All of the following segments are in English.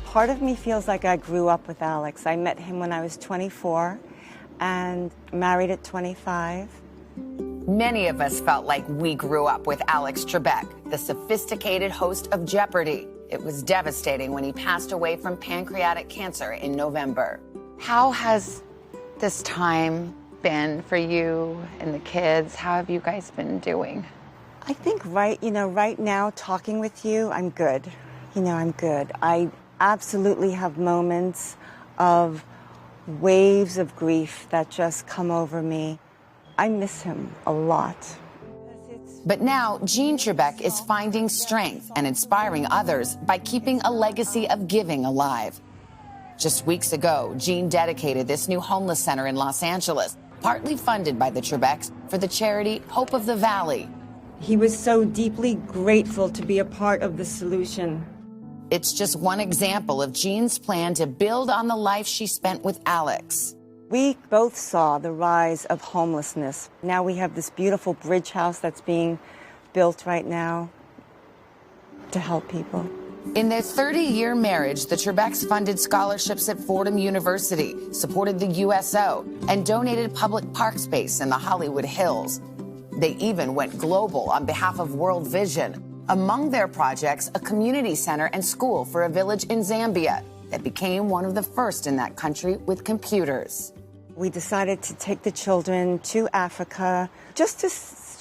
Part of me feels like I grew up with Alex. I met him when I was 24 and married at 25. Many of us felt like we grew up with Alex Trebek, the sophisticated host of Jeopardy! It was devastating when he passed away from pancreatic cancer in November. How has this time been for you and the kids? How have you guys been doing? I think right now, talking with you, I'm good. I'm good. I absolutely have moments of waves of grief that just come over me. I miss him a lot. But now, Jean Trebek is finding strength and inspiring others by keeping a legacy of giving alive. Just weeks ago, Jean dedicated this new homeless center in Los Angeles, partly funded by the Trebeks, for the charity Hope of the Valley. He was so deeply grateful to be a part of the solution. It's just one example of Jean's plan to build on the life she spent with Alex. We both saw the rise of homelessness. Now we have this beautiful bridge house that's being built right now to help people. In their 30-year marriage, the Trebeks funded scholarships at Fordham University, supported the USO, and donated public park space in the Hollywood Hills. They even went global on behalf of World Vision. Among their projects, a community center and school for a village in Zambia that became one of the first in that country with computers. We decided to take the children to Africa just to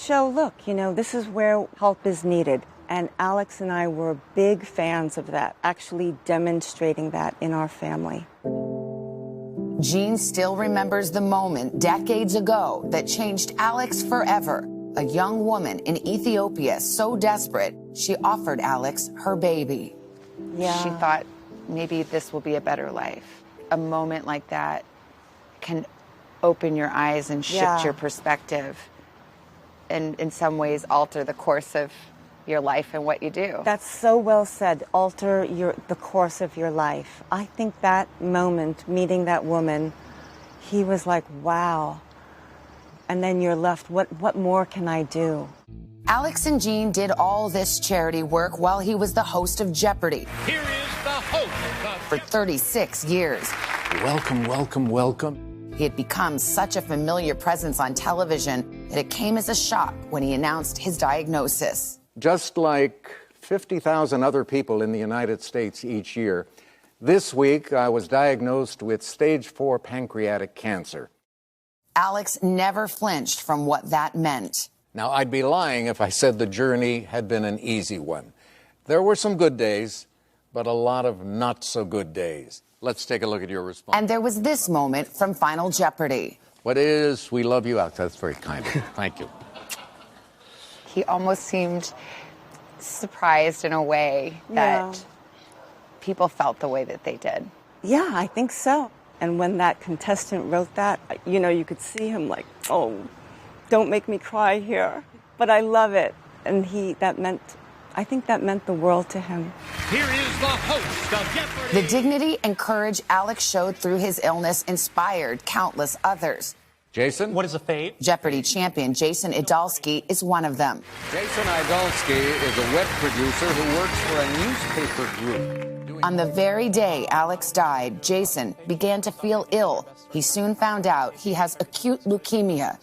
show, look, this is where help is needed. And Alex and I were big fans of that, actually demonstrating that in our family. Jean still remembers the moment decades ago that changed Alex forever. A young woman in Ethiopia so desperate, she offered Alex her baby. Yeah. She thought maybe this will be a better life. A moment like that can open your eyes and shift your perspective and in some ways alter the course of your life and what you do. That's so well said, alter the course of your life. I think that moment, meeting that woman, he was like, wow. And then you're left, what more can I do? Alex and Jean did all this charity work while he was the host of Jeopardy! Here is the host For 36 years. Welcome, welcome, welcome. He had become such a familiar presence on television that it came as a shock when he announced his diagnosis. Just like 50,000 other people in the United States each year, this week I was diagnosed with stage 4 pancreatic cancer. Alex never flinched from what that meant. Now, I'd be lying if I said the journey had been an easy one. There were some good days, but a lot of not so good days. Let's take a look at your response. And there was this moment from Final Jeopardy! What is, we love you, Alex. That's very kind of you. Thank you. He almost seemed surprised in a way that people felt the way that they did. Yeah, I think so. And when that contestant wrote that, you could see him like, oh, don't make me cry here. But I love it. And I think that meant the world to him. Here is the host of Jeopardy! The dignity and courage Alex showed through his illness inspired countless others. Jason? What is a fate? Jeopardy champion Jason Idalski is one of them. Jason Idalski is a web producer who works for a newspaper group. On the very day Alex died, Jason began to feel ill. He soon found out he has acute leukemia.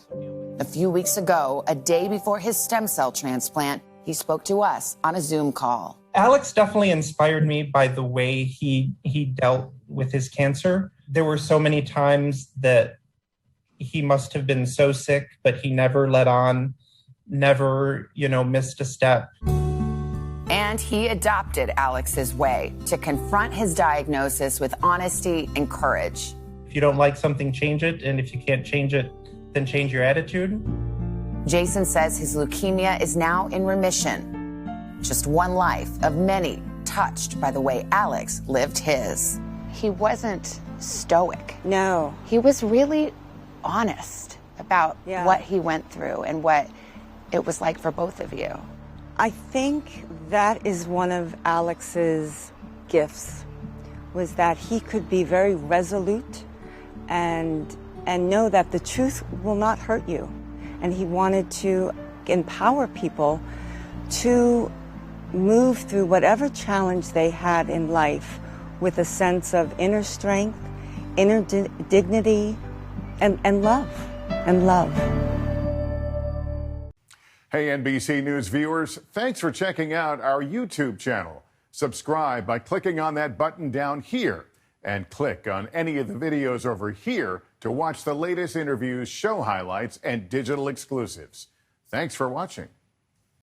A few weeks ago, a day before his stem cell transplant, he spoke to us on a Zoom call. Alex definitely inspired me by the way he dealt with his cancer. There were so many times that he must have been so sick, but he never let on, never, missed a step. And he adopted Alex's way to confront his diagnosis with honesty and courage. If you don't like something, change it. And if you can't change it, then change your attitude. Jason says his leukemia is now in remission. Just one life of many touched by the way Alex lived his. He wasn't stoic. No. He was really honest about what he went through and what it was like for both of you. I think that is one of Alex's gifts, was that he could be very resolute and know that the truth will not hurt you. And he wanted to empower people to move through whatever challenge they had in life with a sense of inner strength, inner dignity, and love. Hey, NBC News viewers, thanks for checking out our YouTube channel. Subscribe by clicking on that button down here and click on any of the videos over here to watch the latest interviews, show highlights, and digital exclusives. Thanks for watching.